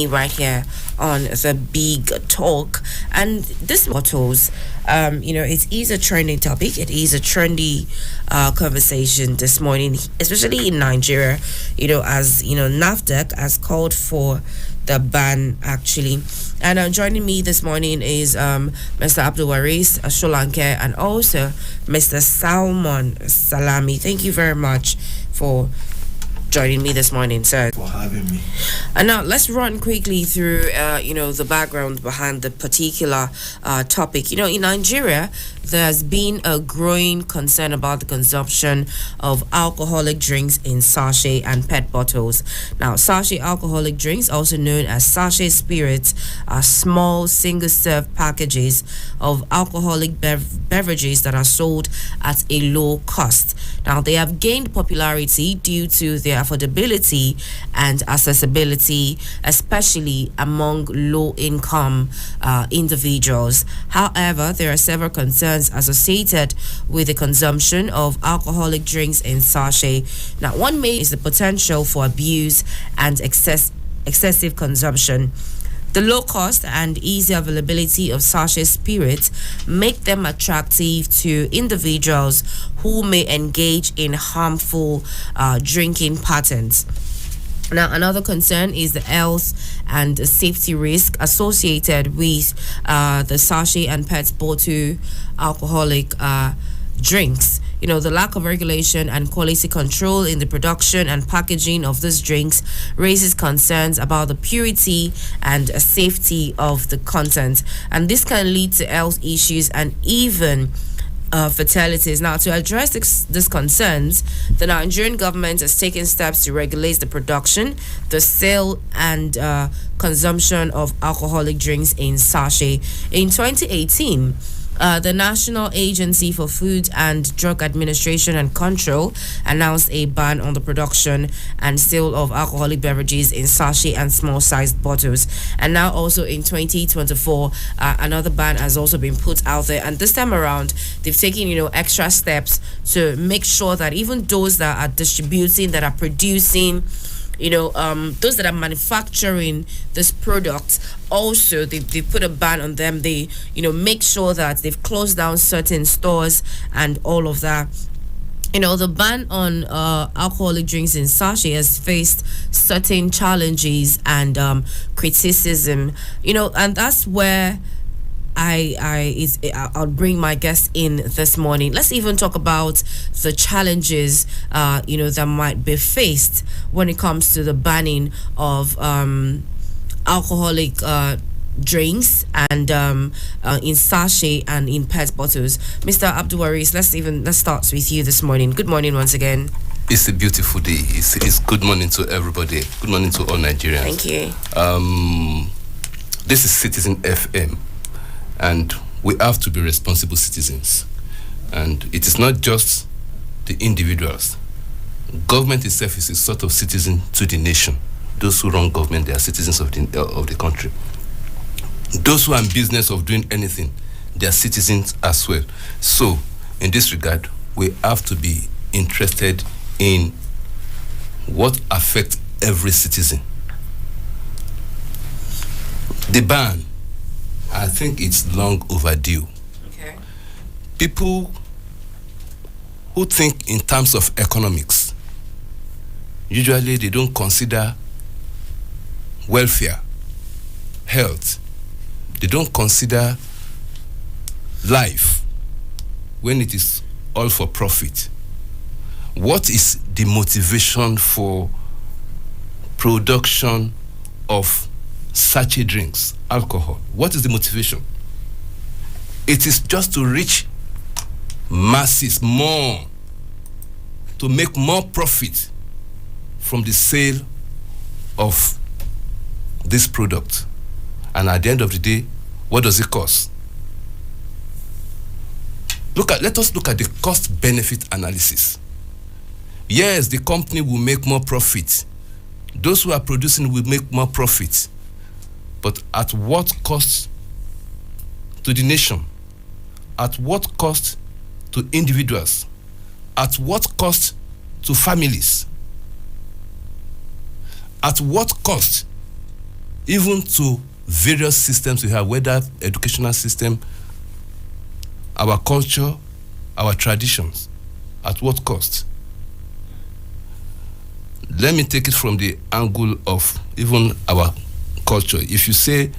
right here on the Big Talk. And this bottles, it is a trending topic. It is a trendy conversation this morning, especially in Nigeria. As NAFDAC has called for the ban actually. And joining me this morning is Mr. Fnbruary Sholanke and also Mr. Salmon Salami. Thank you very much for joining me this morning, sir. For having me. And now let's run quickly through, the background behind the particular topic. In Nigeria, there's been a growing concern about the consumption of alcoholic drinks in sachet and PET bottles. Now, sachet alcoholic drinks, also known as sachet spirits, are small single-serve packages of alcoholic beverages that are sold at a low cost. Now, they have gained popularity due to their affordability and accessibility, especially among low-income individuals. However, there are several concerns associated with the consumption of alcoholic drinks in sachet. Now, one main is the potential for abuse and excessive consumption. The low cost and easy availability of sachet spirits make them attractive to individuals who may engage in harmful drinking patterns. Now, another concern is the health and safety risk associated with the sachet and PET bottle alcoholic drinks. The lack of regulation and quality control in the production and packaging of these drinks raises concerns about the purity and safety of the content. And this can lead to health issues and even fatalities. Now, to address these concerns, the Nigerian government has taken steps to regulate the production, the sale, and consumption of alcoholic drinks in sachet. In 2018, the National Agency for Food and Drug Administration and Control announced a ban on the production and sale of alcoholic beverages in sachet and small-sized bottles. And now also in 2024, another ban has also been put out there. And this time around, they've taken, extra steps to make sure that even those that are distributing, that are producing, those that are manufacturing this product, also they put a ban on them. They make sure that they've closed down certain stores and all of that. The ban on alcoholic drinks in sachet has faced certain challenges and criticism, and that's where I'll bring my guest in this morning. Let's even talk about the challenges, that might be faced when it comes to the banning of alcoholic drinks and in sachet and in PET bottles. Mr. Fnbruary, let's start with you this morning. Good morning once again. It's a beautiful day. It's good morning to everybody. Good morning to all Nigerians. Thank you. This is Citizen FM. And we have to be responsible citizens. And it is not just the individuals. Government itself is a sort of citizen to the nation. Those who run government, they are citizens of the country. Those who are in business of doing anything, they are citizens as well. So, in this regard, we have to be interested in what affects every citizen. The ban, I think it's long overdue. Okay. People who think in terms of economics, usually they don't consider welfare, health. They don't consider life when it is all for profit. What is the motivation for production of sachet drinks, alcohol? What is the motivation? It is just to reach masses more, to make more profit from the sale of this product. And at the end of the day, what does it cost? Let us look at the cost-benefit analysis. Yes, the company will make more profit. Those who are producing will make more profit. But at what cost to the nation? At what cost to individuals? At what cost to families? At what cost even to various systems we have, whether educational system, our culture, our traditions. At what cost? Let me take it from the angle of even our culture. If you say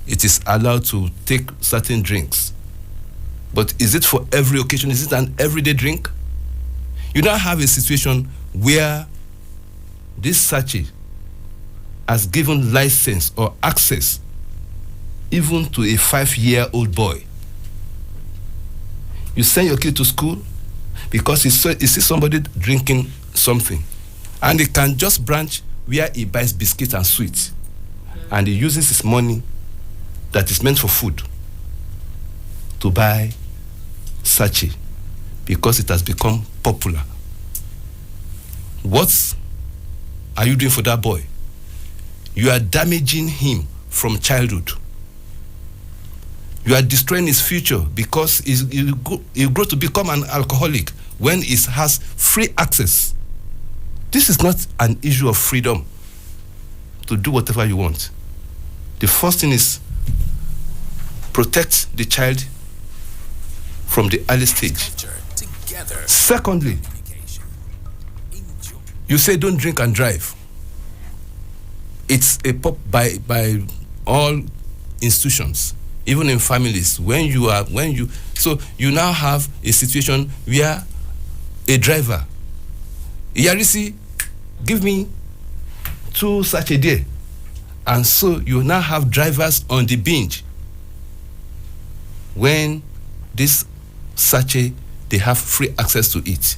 it is allowed to take certain drinks, but is it for every occasion? Is it an everyday drink? You now have a situation where this sachet has given license or access even to a 5-year-old boy. You send your kid to school because he sees somebody drinking something, and he can just branch where he buys biscuits and sweets, and he uses his money that is meant for food to buy sachet because it has become popular. What are you doing for that boy? You are damaging him from childhood. You are destroying his future because he'll grow to become an alcoholic when he has free access. This is not an issue of freedom to do whatever you want. The first thing is protect the child from the early stage. Secondly, you say don't drink and drive. It's a pop by all institutions, even in families. So you now have a situation where a driver, Yarisi, give me 2 sachets a day, and so you now have drivers on the binge. When this sachet, they have free access to it.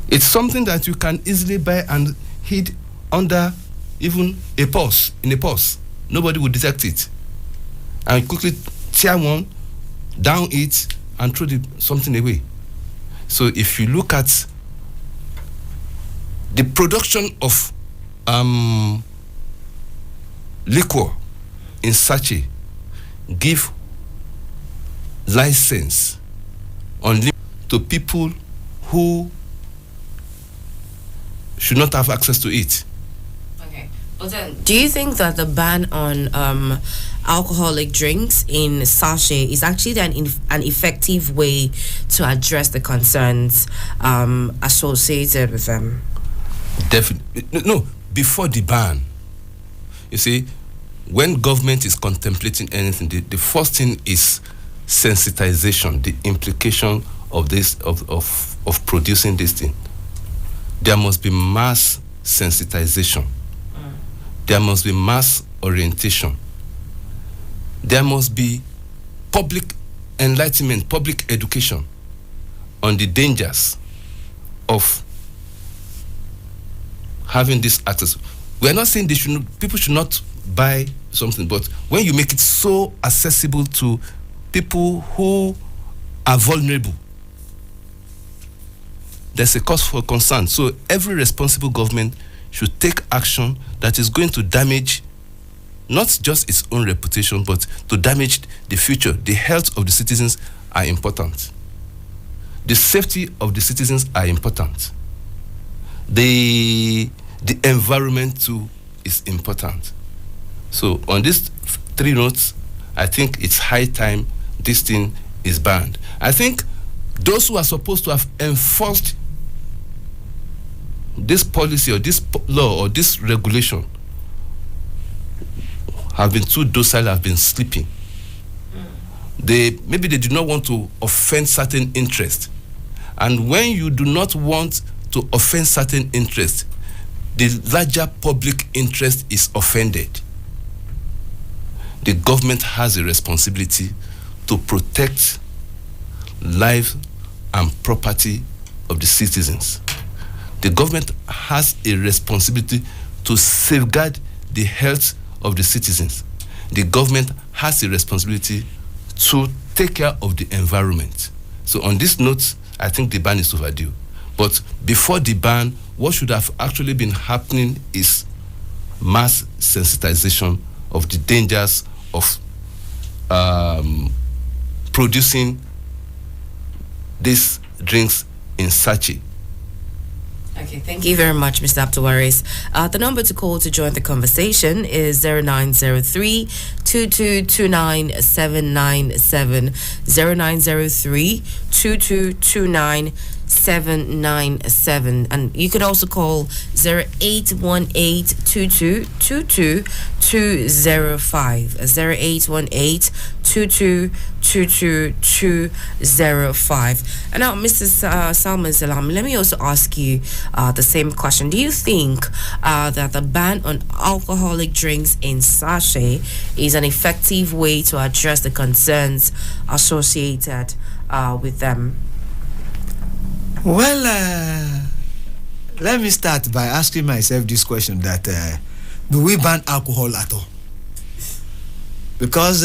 It's something that you can easily buy and hid under even a purse, in a purse. Nobody will detect it. And quickly tear one, down it, and throw something away. So if you look at the production of liquor in sachet, give license to people who should not have access to it. Okay, but then do you think that the ban on alcoholic drinks in sachet is actually an effective way to address the concerns associated with them? Definitely. No, before the ban, you see, when government is contemplating anything, the first thing is sensitization, the implication of this, of producing this thing. There must be mass sensitization. There must be mass orientation. There must be public enlightenment, public education on the dangers of having this access. We are not saying people should not buy something, but when you make it so accessible to people who are vulnerable, there's a cause for concern. So every responsible government should take action that is going to damage not just its own reputation, but to damage the future. The health of the citizens are important. The safety of the citizens are important. The environment too is important. So on these 3 notes, I think it's high time this thing is banned. I think those who are supposed to have enforced this policy or this law or this regulation have been too docile, have been sleeping. Maybe they do not want to offend certain interest. And when you do not want to offend certain interest, the larger public interest is offended. The government has a responsibility to protect life and property of the citizens. The government has a responsibility to safeguard the health of the citizens. The government has a responsibility to take care of the environment. So on this note, I think the ban is overdue. But before the ban, what should have actually been happening is mass sensitization of the dangers of producing these drinks in sachet. Okay, thank you very much, Mr. Abdulwaris. The number to call to join the conversation is 0903 2229 797. And you could also call 0818-2222-205. 0818-2222-205. And now, Mrs. Salman Salam, let me also ask you the same question. Do you think that the ban on alcoholic drinks in sachet is an effective way to address the concerns associated with them? Well, let me start by asking myself this question: that do we ban alcohol at all? Because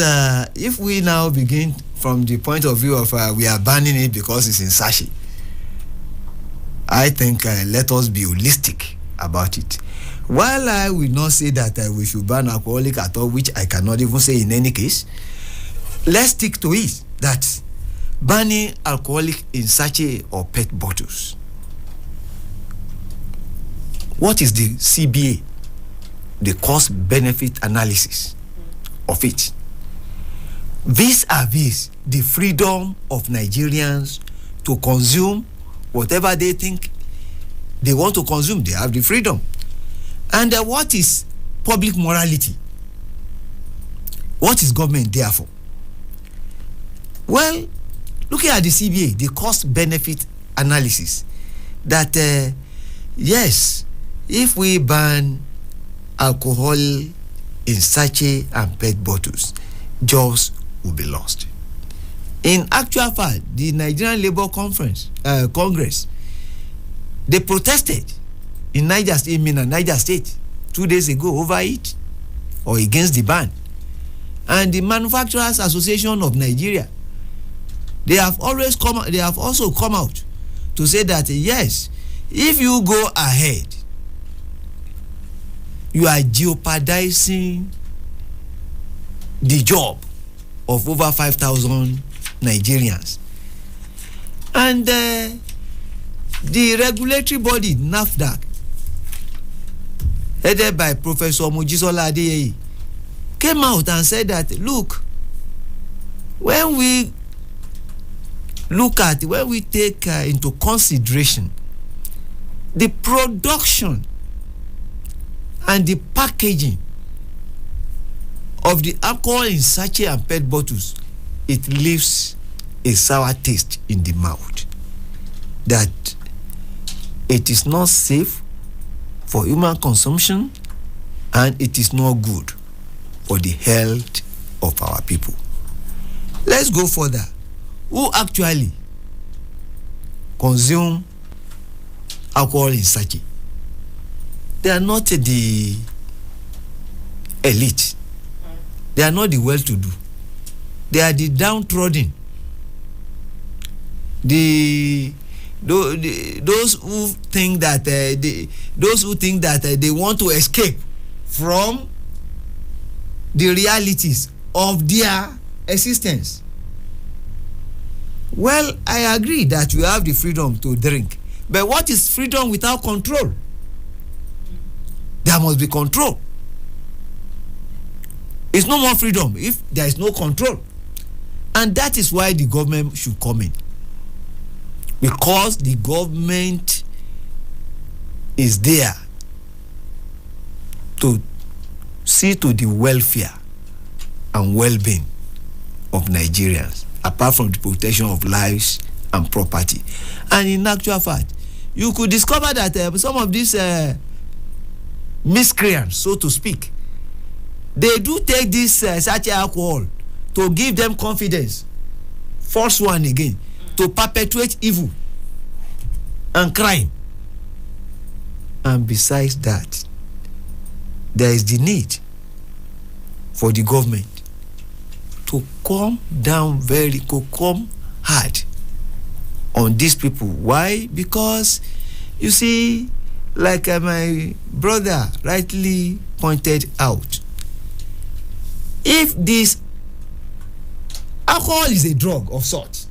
if we now begin from the point of view of we are banning it because it's in sachet, I think let us be holistic about it. While I will not say that we should ban alcoholic at all, which I cannot even say in any case, let's stick to it that banning alcoholic in sachet or PET bottles. What is the CBA, the cost-benefit analysis of it? Vis-a-vis the freedom of Nigerians to consume whatever they think they want to consume. They have the freedom. And what is public morality? What is government there for? Well, looking at the CBA, the cost-benefit analysis, that yes, if we ban alcohol in sachet and PET bottles, jobs will be lost. In actual fact, the Nigerian Labour Congress, they protested in Niger State 2 days ago over it, or against the ban. And the Manufacturers Association of Nigeria, they have also come out to say that yes, if you go ahead, you are jeopardizing the job of over 5,000 Nigerians. And the regulatory body, NAFDAC, headed by Professor Mojisola Adeyeye, came out and said that, look, when we take into consideration the production and the packaging of the alcohol in sachet and PET bottles, it leaves a sour taste in the mouth. That it is not safe for human consumption and it is not good for the health of our people. Let's go further. Who actually consume alcohol in sachet? They are not the elite. They are not the well-to-do. They are the downtrodden. Those who think that they want to escape from the realities of their existence. Well, I agree that you have the freedom to drink, but what is freedom without control? There must be control. It's no more freedom if there is no control. And that is why the government should come in. Because the government is there to see to the welfare and well-being of Nigerians, apart from the protection of lives and property. And in actual fact, you could discover that some of these miscreants, so to speak, they do take this sachet alcohol to give them confidence, force one again, to perpetuate evil and crime. And besides that, there is the need for the government to come hard on these people. Why? Because, you see, like my brother rightly pointed out, if this alcohol is a drug of sorts,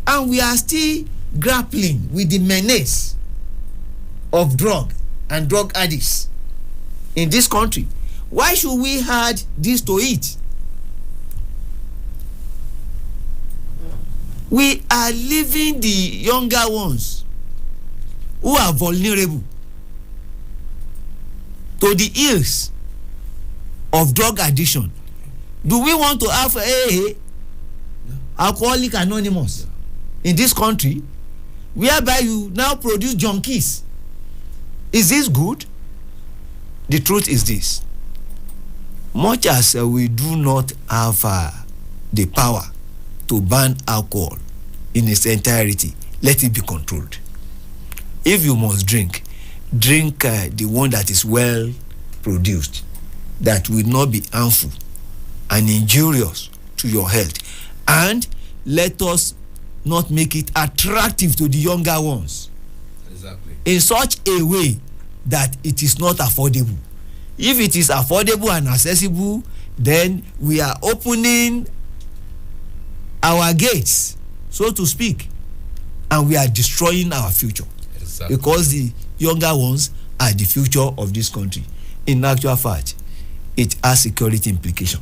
and we are still grappling with the menace of drug and drug addicts in this country, why should we add this to it? We are leaving the younger ones who are vulnerable to the ills of drug addiction. Do we want to have Alcoholic Anonymous in this country, whereby you now produce junkies? Is this good? The truth is this: much as we do not have the power to ban alcohol in its entirety, let it be controlled. If you must drink the one that is well produced, that will not be harmful and injurious to your health. And let us not make it attractive to the younger ones. Exactly. In such a way that it is not affordable. If it is affordable and accessible, then we are opening our gates, so to speak, and we are destroying our future. Exactly. Because the younger ones are the future of this country. In actual fact, it has security implication.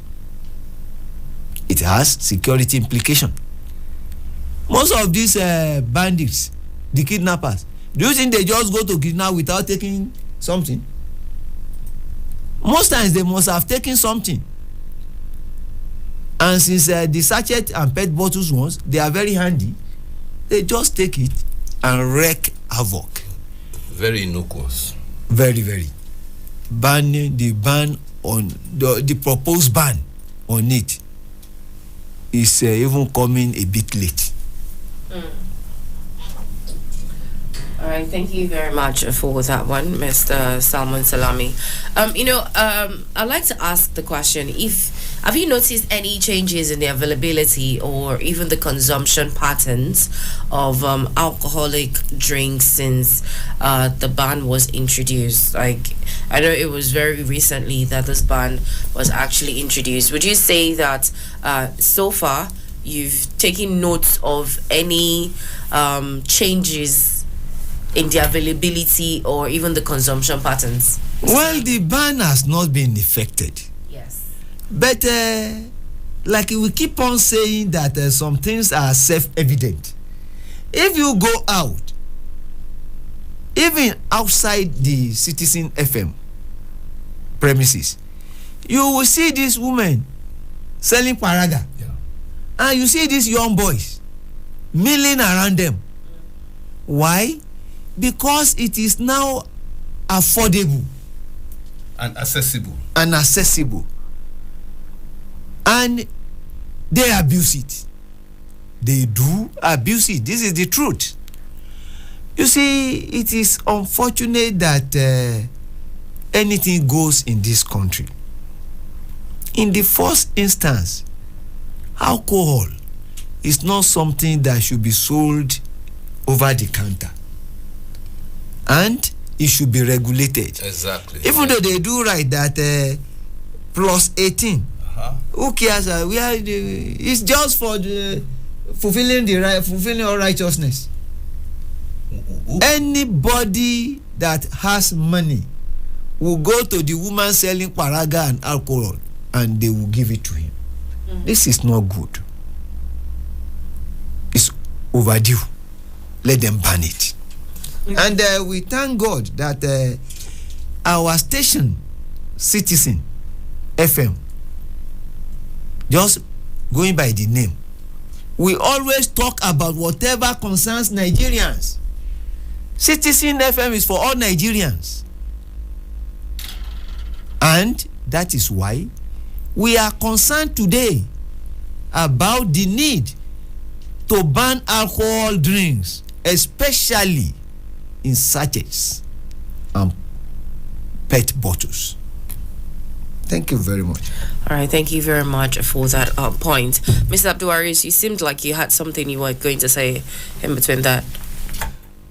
It has security implication. Most of these bandits, the kidnappers, do you think they just go to kidnap without taking something? Most times they must have taken something. And since the sachet and pet bottles ones, they are very handy, they just take it and wreak havoc. Very innocuous. Very, very. The ban on the proposed ban on it is even coming a bit late. All right, thank you very much for that one, Mr. Salman Salami. I'd like to ask the question: have you noticed any changes in the availability or even the consumption patterns of alcoholic drinks since the ban was introduced? Like, I know it was very recently that this ban was actually introduced. Would you say that so far you've taken note of any changes in the availability or even the consumption patterns? Well, the ban has not been effected. Yes. But like we keep on saying that some things are self-evident. If you go out, even outside the Citizen FM premises, you will see this woman selling paraga. Yeah. And you see these young boys milling around them. Why? Because it is now affordable and accessible. And they abuse it. They do abuse it. This is the truth. You see, it is unfortunate that anything goes in this country. In the first instance, alcohol is not something that should be sold over the counter. And it should be regulated. Exactly. Even though they do write that plus 18. Who cares? It's just for the fulfilling all righteousness. Anybody that has money will go to the woman selling paraga and alcohol and they will give it to him. This is not good. It's overdue. Let them ban it. And we thank God that our station, Citizen FM, just going by the name, we always talk about whatever concerns Nigerians. Citizen FM is for all Nigerians. And that is why we are concerned today about the need to ban alcohol drinks, especially in sachets and pet bottles. Thank you very much. All right, thank you very much for that point. Mr. Abdulwaris, you seemed like you had something you were going to say in between that.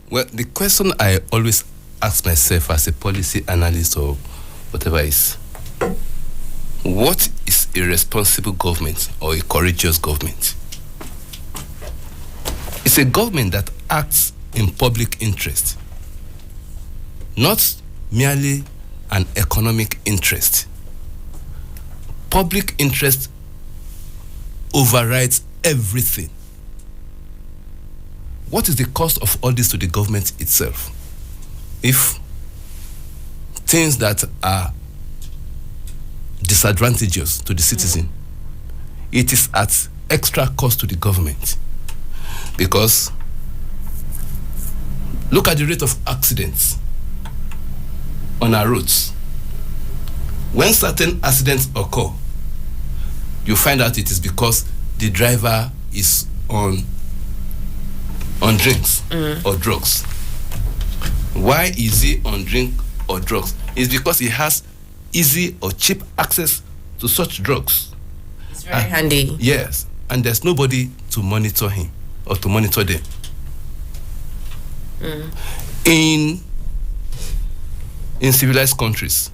Well, the question I always ask myself as a policy analyst or whatever is, what is a responsible government or a courageous government? It's a government that acts in public interest, not merely an economic interest. Public interest overrides everything. What is the cost of all this to the government itself? If things that are disadvantageous to the citizen, it is at extra cost to the government. Because look at the rate of accidents on our roads. When certain accidents occur, you find out it is because the driver is on drinks or drugs. Why is he on drink or drugs? It's because he has easy or cheap access to such drugs. It's very handy. Yes, and there's nobody to monitor him or to monitor them. In civilized countries,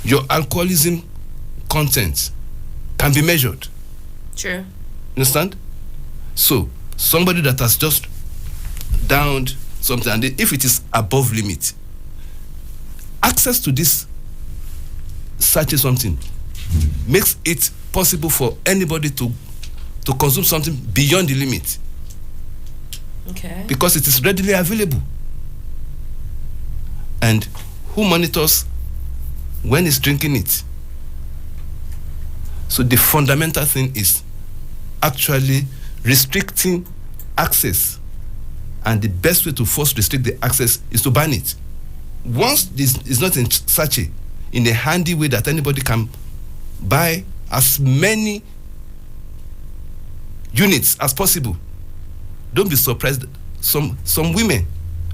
your alcoholism content can be measured. True. Understand? So somebody that has just downed something, and if it is above limit, access to this such as something makes it possible for anybody to consume something beyond the limit. Okay. Because it is readily available. And who monitors when he's drinking it? So the fundamental thing is actually restricting access. And the best way to force restrict the access is to ban it. Once this is not in sachet, in a handy way that anybody can buy as many units as possible, don't be surprised. Some women,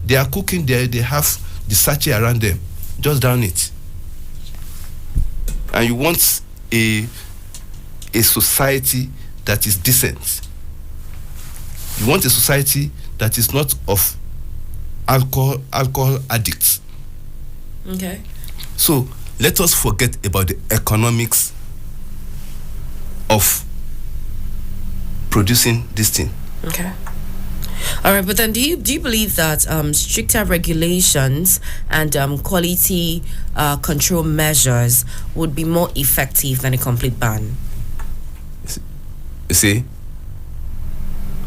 they are cooking, they have the sachet around them. Just down it. And you want a society that is decent. You want a society that is not of alcohol addicts. Okay. So let us forget about the economics of producing this thing. Okay. All right, but then do you believe that stricter regulations and quality control measures would be more effective than a complete ban? You see,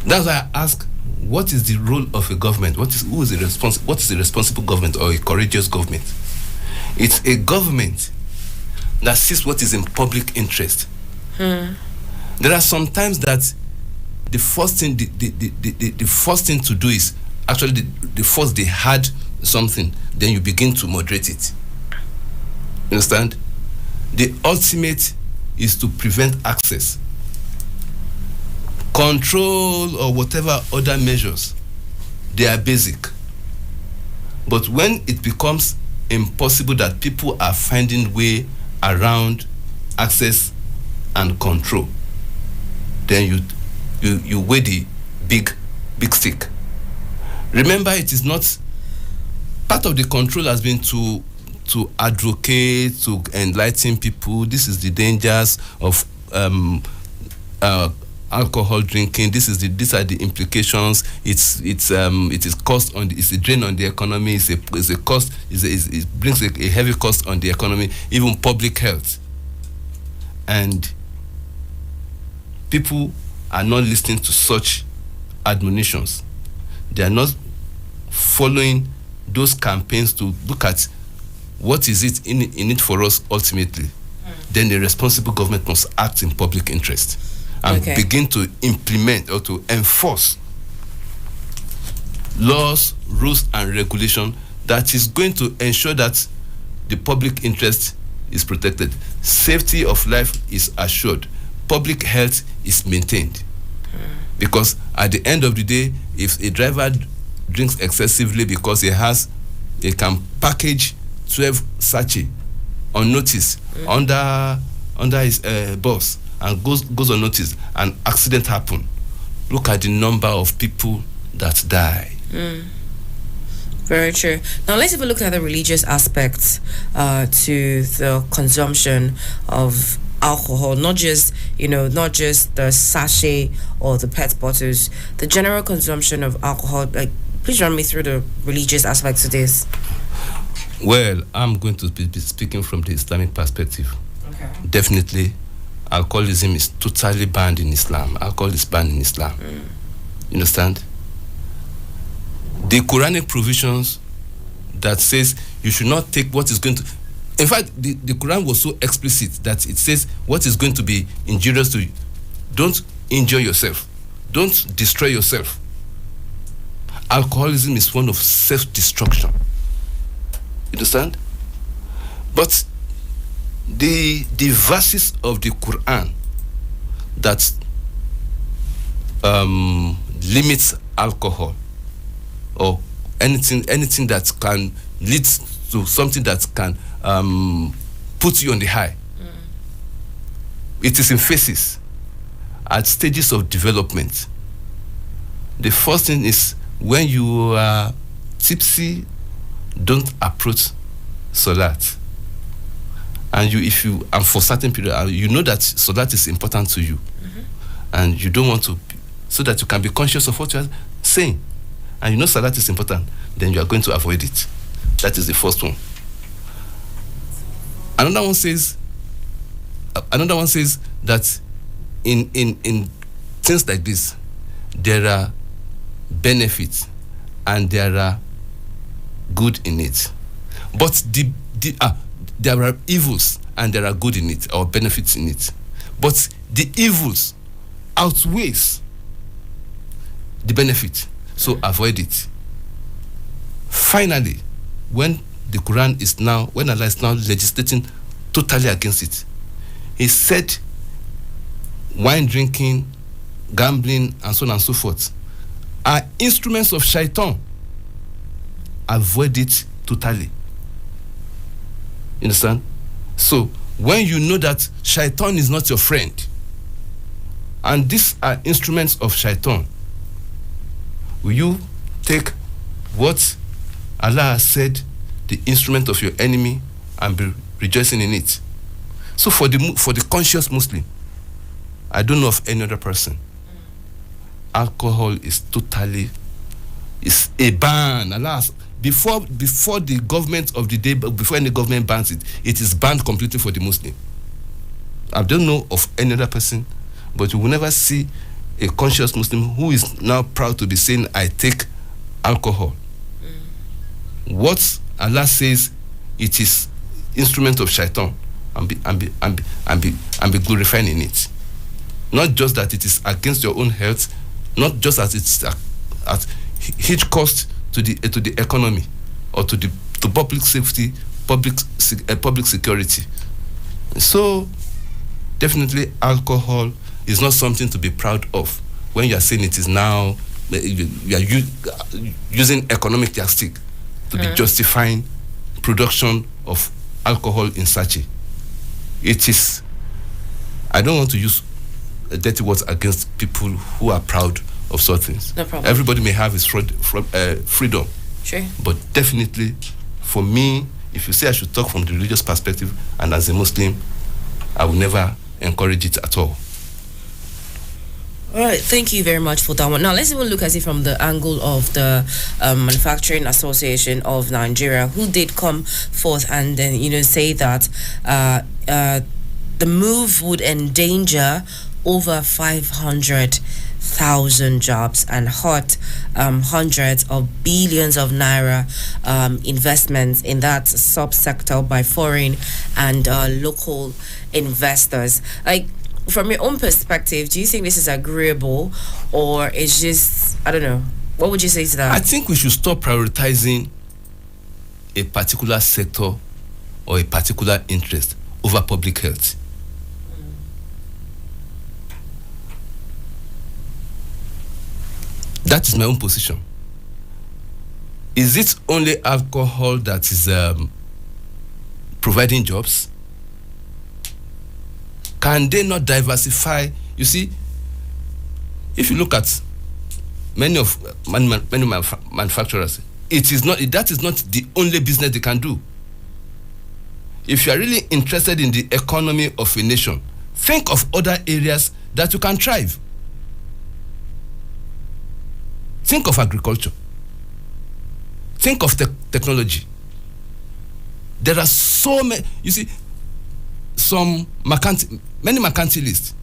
that's why I ask, what is the role of a government? What is the responsible government or a courageous government? It's a government that sees what is in public interest. There are some times that the first thing the first thing to do is actually the first they had something, then you begin to moderate it. You understand? The ultimate is to prevent access. Control or whatever other measures, they are basic. But when it becomes impossible that people are finding way around access and control, then you weigh the big stick. Remember, it is not part of the control has been to advocate, to enlighten people. This is the dangers of alcohol drinking. These are the implications. It is cost on it's a drain on the economy. It's a cost. It brings a heavy cost on the economy, even public health. And people are not listening to such admonitions. They are not following those campaigns to look at what is it in it for us ultimately. Then the responsible government must act in public interest and begin to implement or to enforce laws, rules, and regulation that is going to ensure that the public interest is protected, safety of life is assured, public health is maintained. Because at the end of the day, if a driver drinks excessively because he can package 12 sachet on notice under his bus and goes on notice, an accident happen, look at the number of people that die. Very true. Now let's have a look at the religious aspects to the consumption of alcohol, not just not just the sachet or the pet bottles, the general consumption of alcohol. Like, please run me through the religious aspects of this. Well, I'm going to be speaking from the Islamic perspective. Okay. Definitely, alcoholism is totally banned in Islam. Alcohol is banned in Islam. You understand? The Quranic provisions that says you should not take what is going to... In fact, the Quran was so explicit that it says what is going to be injurious to you. Don't injure yourself. Don't destroy yourself. Alcoholism is one of self-destruction. You understand? But the verses of the Quran that limits alcohol or anything that can lead to something that can put you on the high. It is in phases, at stages of development. The first thing is when you are tipsy, don't approach Salat. And for certain period, you know that Salat is important to you, and you don't want to, so that you can be conscious of what you are saying, and you know Salat is important, then you are going to avoid it. That is the first one. Another one says that in things like this, there are benefits and there are good in it. But there are evils and there are good in it, or benefits in it. But the evils outweighs the benefit, so avoid it. Finally, when Allah is now legislating totally against it, He said wine drinking, gambling, and so on and so forth are instruments of shaitan. Avoid it totally. You understand? So when you know that shaitan is not your friend, and these are instruments of shaitan, will you take what Allah has said, the instrument of your enemy, and be rejoicing in it? So for the conscious Muslim, I don't know of any other person. Alcohol is a ban. Allah, before the government of the day, before any government bans it, it is banned completely for the Muslim. I don't know of any other person, but you will never see a conscious Muslim who is now proud to be saying, I take alcohol. What Allah says, it is instrument of shaitan, and be glorifying in it. Not just that it is against your own health, not just as it's at huge cost to the economy or to public safety, public security. So definitely alcohol is not something to be proud of when you are saying it is now, you are using economic yardstick to be justifying production of alcohol in sachet. It is, I don't want to use dirty words against people who are proud of such things. No problem. Everybody may have his freedom. Sure. But definitely, for me, if you say I should talk from the religious perspective, and as a Muslim, I will never encourage it at all. All right, thank you very much for that one. Now, let's even look at it from the angle of the Manufacturing Association of Nigeria, who did come forth and then, say that the move would endanger over 500,000 jobs and hurt hundreds of billions of naira investments in that subsector by foreign and local investors. Like, from your own perspective, do you think this is agreeable, or it's just, I don't know, what would you say to that? I think we should stop prioritizing a particular sector or a particular interest over public health. That is my own position. Is it only alcohol that is providing jobs? Can they not diversify? You see, if you look at many manufacturers, that is not the only business they can do. If you are really interested in the economy of a nation think of other areas that you can thrive. Think of agriculture. Think of technology. There are so many, you see, many mercantilists,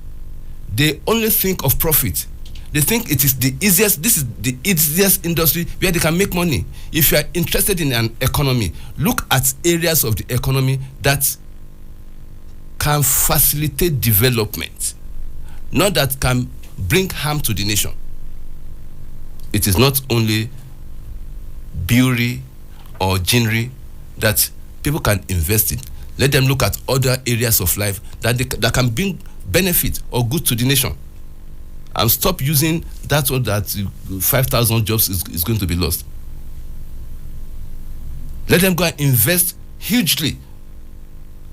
they only think of profit. They think this is the easiest industry where they can make money. If you are interested in an economy, look at areas of the economy that can facilitate development, not that can bring harm to the nation. It is not only brewery or ginnery that people can invest in. Let them look at other areas of life that can bring benefit or good to the nation. And stop using that 5,000 jobs is going to be lost. Let them go and invest hugely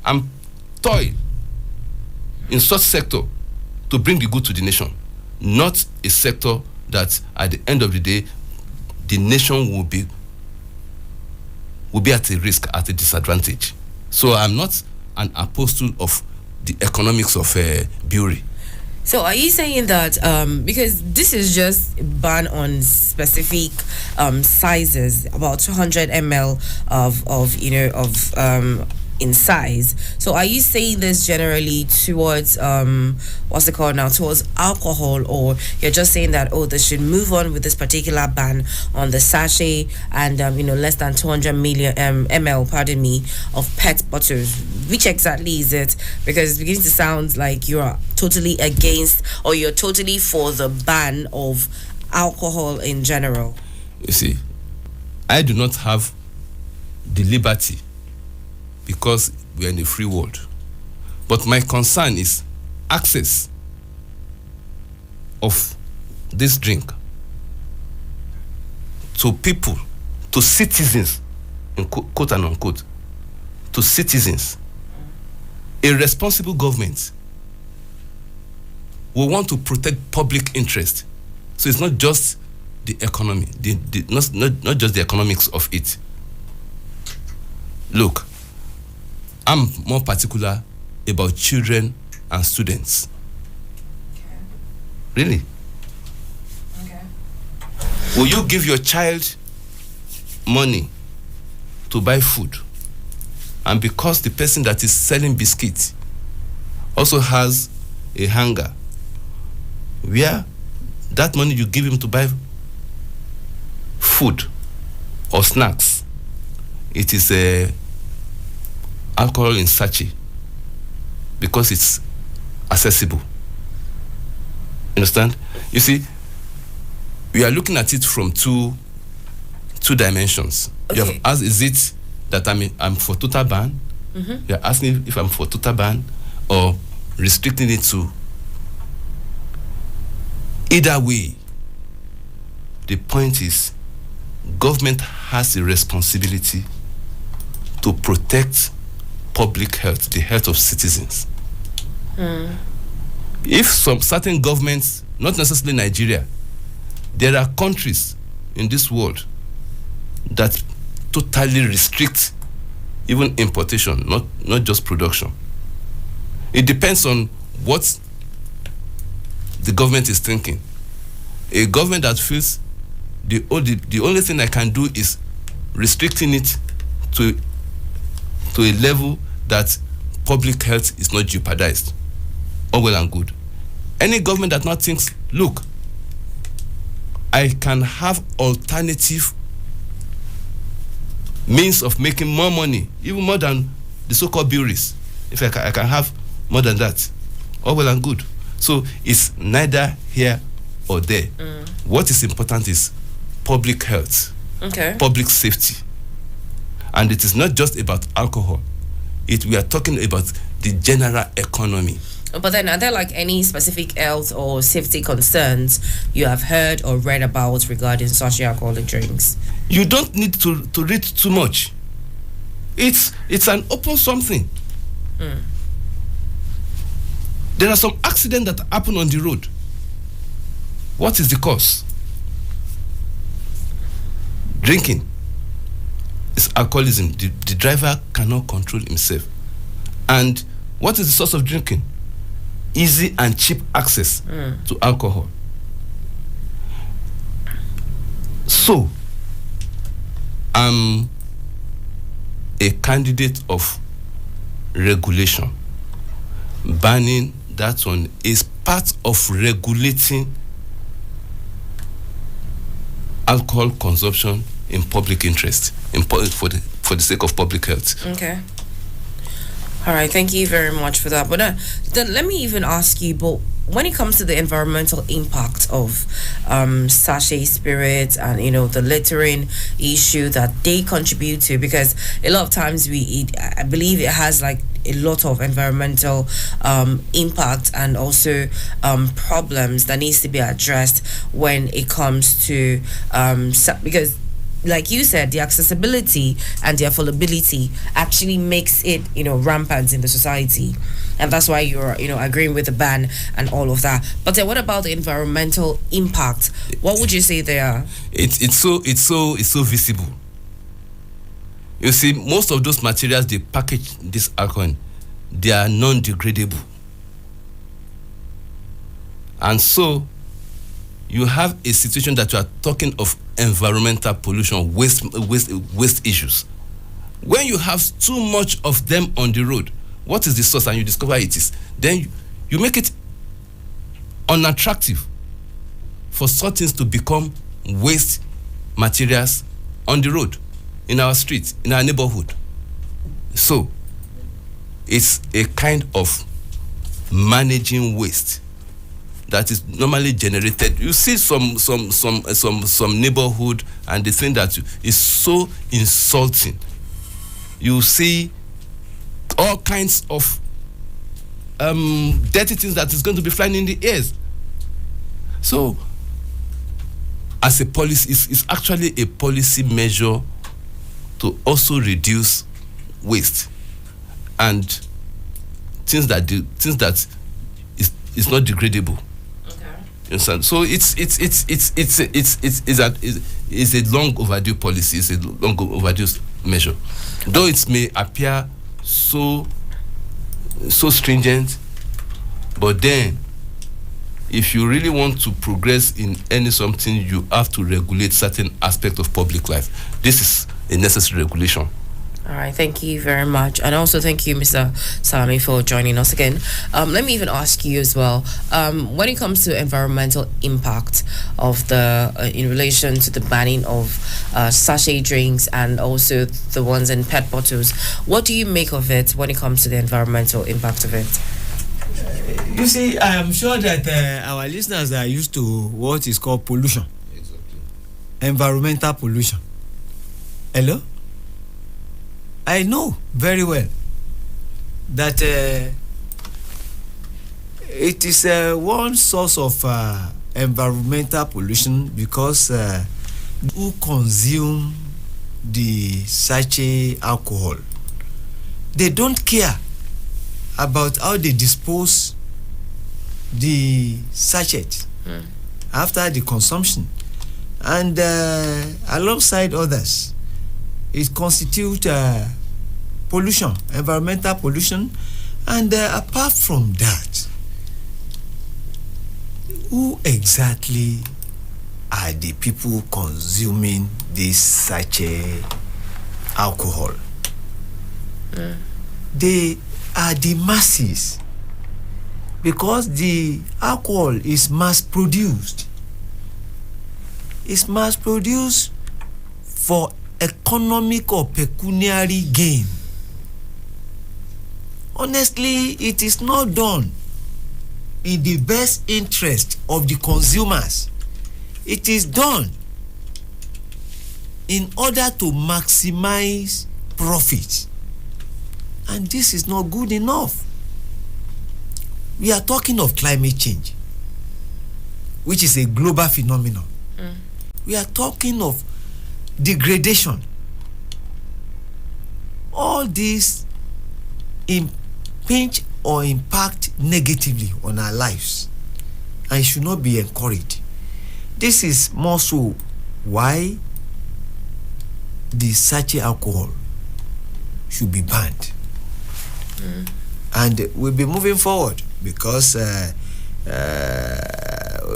and toil in such sector to bring the good to the nation, not a sector that at the end of the day the nation will be at a risk, at a disadvantage. So I'm not an apostle of the economics of brewery. So are you saying that because this is just ban on specific sizes, about 200 ml of in size? So are you saying this generally towards what's it called now, towards alcohol, or you're just saying that they should move on with this particular ban on the sachet and less than 200 ml, pardon me, of PET bottles? Which exactly is it? Because it's beginning to sound like you're totally against, or you're totally for the ban of alcohol in general. You see, I do not have the liberty because we are in a free world. But my concern is access of this drink to people, to citizens, in quote and unquote, to citizens. A responsible government will want to protect public interest. So it's not just the economy, not just the economics of it. Look, I'm more particular about children and students. Okay. Really? Okay. Will you give your child money to buy food, and because the person that is selling biscuits also has a hunger, where that money you give him to buy food or snacks, it is alcohol in sachet because it's accessible? Understand? You see, we are looking at it from two dimensions. Okay. You have asked, is it that I'm for total ban? Mm-hmm. You're asking if I'm for total ban or restricting it to. Either way, the point is, government has a responsibility to protect public health, the health of citizens. If some certain governments, not necessarily Nigeria, there are countries in this world that totally restrict even importation, not just production. It depends on what the government is thinking. A government that feels the only thing I can do is restricting it to a level that public health is not jeopardized, all well and good. Any government that now thinks, look, I can have alternative means of making more money, even more than the so-called breweries. If I can have more than that, all well and good. So it's neither here or there. What is important is public health, public safety. And it is not just about alcohol. We are talking about the general economy. But then, are there like any specific health or safety concerns you have heard or read about regarding such alcoholic drinks? You don't need to read too much. It's an open something. There are some accidents that happen on the road. What is the cause? Drinking. It's alcoholism. The driver cannot control himself. And what is the source of drinking? easy and cheap access to alcohol. So, I'm a candidate of regulation. Banning that one is part of regulating alcohol consumption in public interest, for the sake of public health. Okay. All right, thank you very much for that. But then let me even ask you, but when it comes to the environmental impact of sachet spirits and the littering issue that they contribute to, because a lot of times I believe it has like a lot of environmental impact and also problems that needs to be addressed when it comes to because, like you said, the accessibility and the affordability actually makes it, rampant in the society. And that's why you're, agreeing with the ban and all of that. But then what about the environmental impact? What would you say there? It's so visible. You see, most of those materials they package this alcohol in, they are non-degradable. And so you have a situation that you are talking of environmental pollution, waste issues. When you have too much of them on the road, what is the source, and you discover it is, then you make it unattractive for such things to become waste materials on the road, in our streets, in our neighborhood. So it's a kind of managing waste that is normally generated. You see some neighborhood, and the thing that is so insulting. You see all kinds of dirty things that is going to be flying in the airs. So, as a policy, it's actually a policy measure to also reduce waste and things that is not degradable. So it's a long overdue policy. It's a long overdue measure, though it may appear so stringent. But then, if you really want to progress in any something, you have to regulate certain aspects of public life. This is a necessary regulation. All right, thank you very much. And also thank you, Mr. Salami, for joining us again. Let me even ask you as well, when it comes to environmental impact of in relation to the banning of sachet drinks and also the ones in PET bottles, what do you make of it when it comes to the environmental impact of it? You see, I am sure that our listeners are used to what is called pollution. Exactly. Environmental pollution. Hello? I know very well that it is one source of environmental pollution because who consume the sachet alcohol, they don't care about how they dispose the sachet after the consumption, and alongside others, it constitutes pollution, environmental pollution. And apart from that, who exactly are the people consuming this sachet alcohol? They are the masses, because the alcohol is mass produced. It's mass produced for economic or pecuniary gain. Honestly, it is not done in the best interest of the consumers. It is done in order to maximize profit. And this is not good enough. We are talking of climate change, which is a global phenomenon. We are talking of degradation. All these impinge or impact negatively on our lives and should not be encouraged. This is more so why the sachet alcohol should be banned. And we'll be moving forward because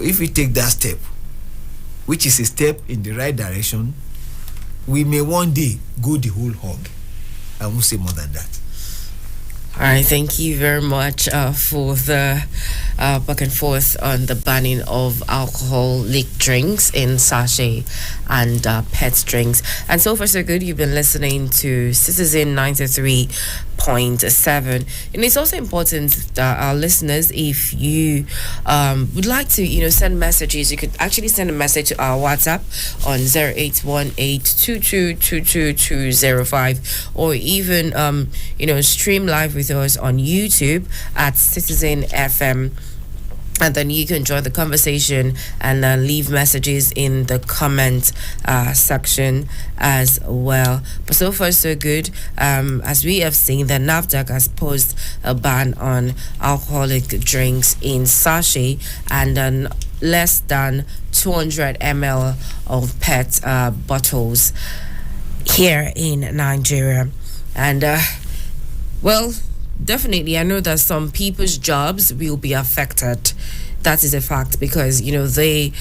if we take that step, which is a step in the right direction, we may one day go the whole hog. I won't say more than that. All right, thank you very much for the back and forth on the banning of alcoholic drinks in sachet and pet drinks. And so far, so good. You've been listening to Citizen 93.7. And it's also important that our listeners, if you would like to, send messages, you could actually send a message to our WhatsApp on 0818222205, or even, stream live with us on YouTube at Citizen FM. And then you can join the conversation and leave messages in the comment section as well. But so far, so good. As we have seen, the NAFDAC has posed a ban on alcoholic drinks in sachet and less than 200 ml of PET bottles here in Nigeria. And, definitely, I know that some people's jobs will be affected. That is a fact, because they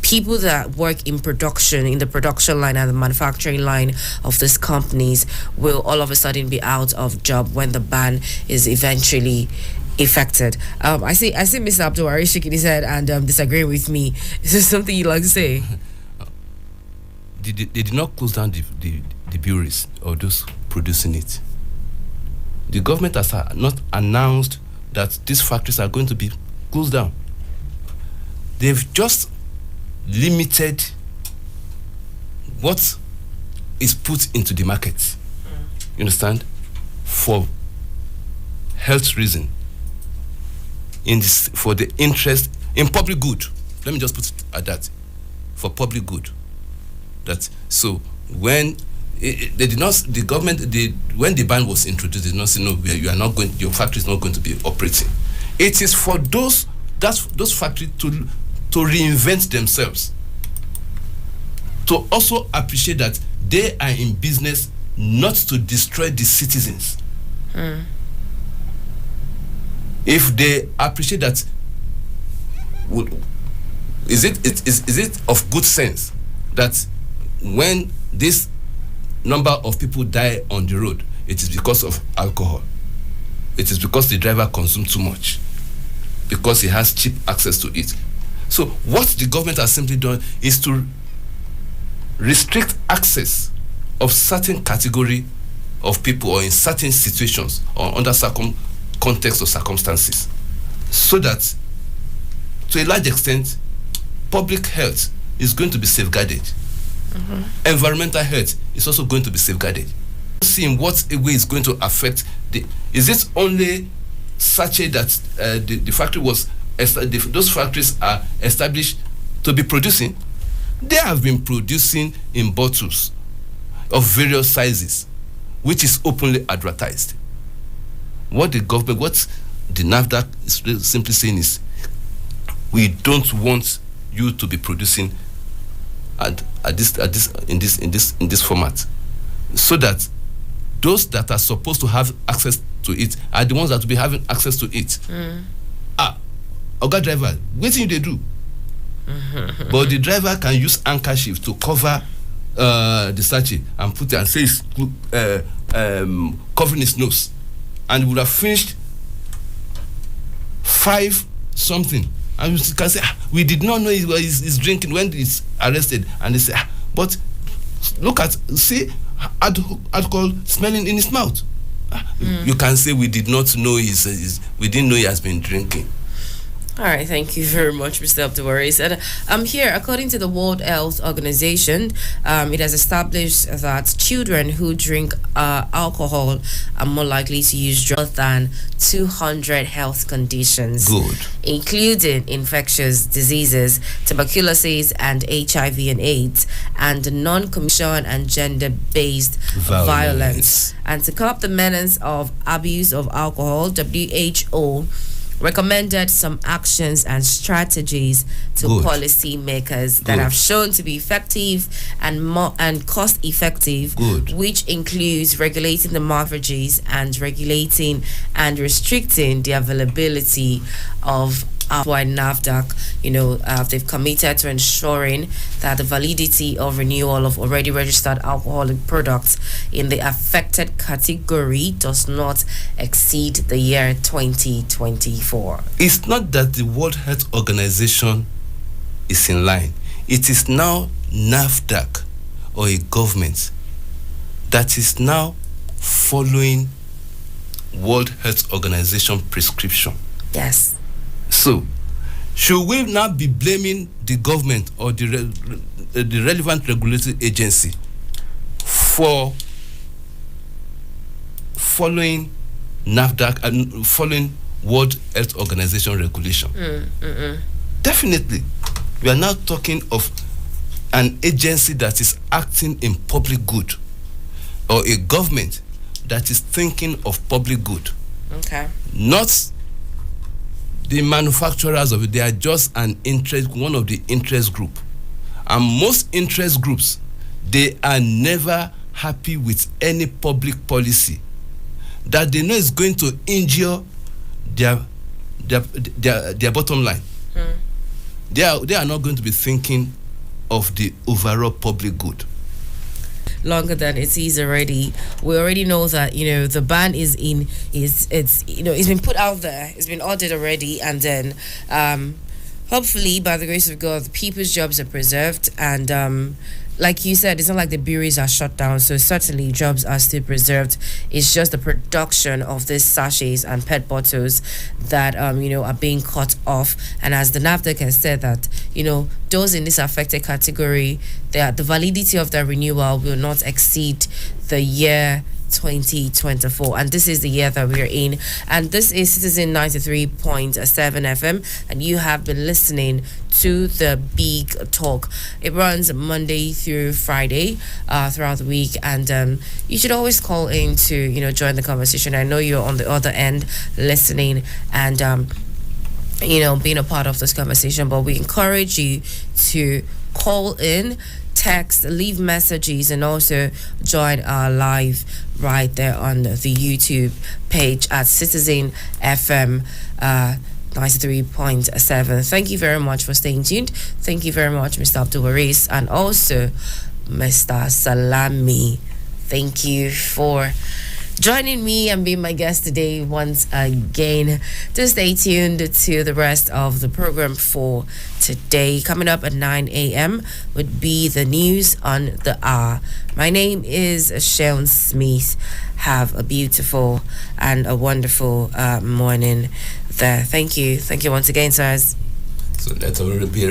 people that work in production, in the production line and the manufacturing line of these companies, will all of a sudden be out of job when the ban is eventually effected. I see Mr. Abdulwari shaking his head and disagreeing with me. Is there something you'd like to say? They did not close down the breweries or those producing it. The government has not announced that these factories are going to be closed down. They've just limited what is put into the market. You understand? For health reason. For the interest in public good. Let me just put it at that. For public good. When they did not, the government, when the ban was introduced, they did not say, no, you are not going, your factory is not going to be operating. It is for those factories to reinvent themselves, to also appreciate that they are in business not to destroy the citizens. If they appreciate that, is it of good sense that when this number of people die on the road, it is because of alcohol? It is because the driver consumed too much, because he has cheap access to it. So what the government has simply done is to restrict access of certain category of people, or in certain situations, or under certain context or circumstances, so that to a large extent public health is going to be safeguarded. Environmental health is also going to be safeguarded. See in what way it's going to affect is it only sachet that the factory was those factories are established to be producing? They have been producing in bottles of various sizes, which is openly advertised. What the NAFDAC is simply saying is, we don't want you to be producing in this format, so that those that are supposed to have access to it are the ones that will be having access to it. Oga driver, what thing they do? But the driver can use handkerchief to cover the sachet and put it and say it's covering his nose, and would have finished 5 something. And you can say, we did not know he's drinking when he's arrested. And they say, but look at, see alcohol smelling in his mouth. You can say we did not know we didn't know he has been drinking. All right, thank you very much, Mr. Abdulwaris. And here, according to the World Health Organization, it has established that children who drink alcohol are more likely to use drugs than 200 health conditions, including infectious diseases, tuberculosis, and HIV and AIDS, and non-commission and gender-based violence. And to curb the menace of abuse of alcohol, WHO recommended some actions and strategies to Good. policymakers that Good. have shown to be effective and cost effective, Good. which includes regulating the mortgages and regulating and restricting the availability of why NAFDAC, they've committed to ensuring that the validity of renewal of already registered alcoholic products in the affected category does not exceed the year 2024. It's not that the World Health Organization is in line. It is now NAFDAC or a government that is now following World Health Organization prescription. Yes. So, should we now be blaming the government or the relevant regulatory agency for following NAFDAC and following World Health Organization regulation? Definitely. We are now talking of an agency that is acting in public good, or a government that is thinking of public good. Okay. Not the manufacturers of it. They are just one of the interest group. And most interest groups, they are never happy with any public policy that they know is going to injure their bottom line. They are not going to be thinking of the overall public good. Longer than it is already. We already know that the ban is it's been put out there. It's been ordered already, and then hopefully by the grace of God, the people's jobs are preserved, and like you said, it's not like the breweries are shut down, so certainly jobs are still preserved. It's just the production of these sachets and PET bottles that are being cut off. And as the NAFDAC has said that those in this affected category, the validity of their renewal will not exceed the year 2024, and this is the year that we're in, and this is Citizen 93.7 FM, and you have been listening to the Big Talk. It runs Monday through Friday throughout the week, and you should always call in to join the conversation. I know you're on the other end listening and being a part of this conversation, but we encourage you to call in, text, leave messages, and also join our live right there on the YouTube page at Citizen FM 93.7. Thank you very much for staying tuned. Thank you very much, Mr. Abdul Waris, and also Mr. Salami. Thank you for joining me and being my guest today once again. Do stay tuned to the rest of the program for today. Coming up at 9 a.m. would be the news on the hour. My name is Shaun Smith. Have a beautiful and a wonderful morning there. Thank you. Thank you once again, sirs. So let's already be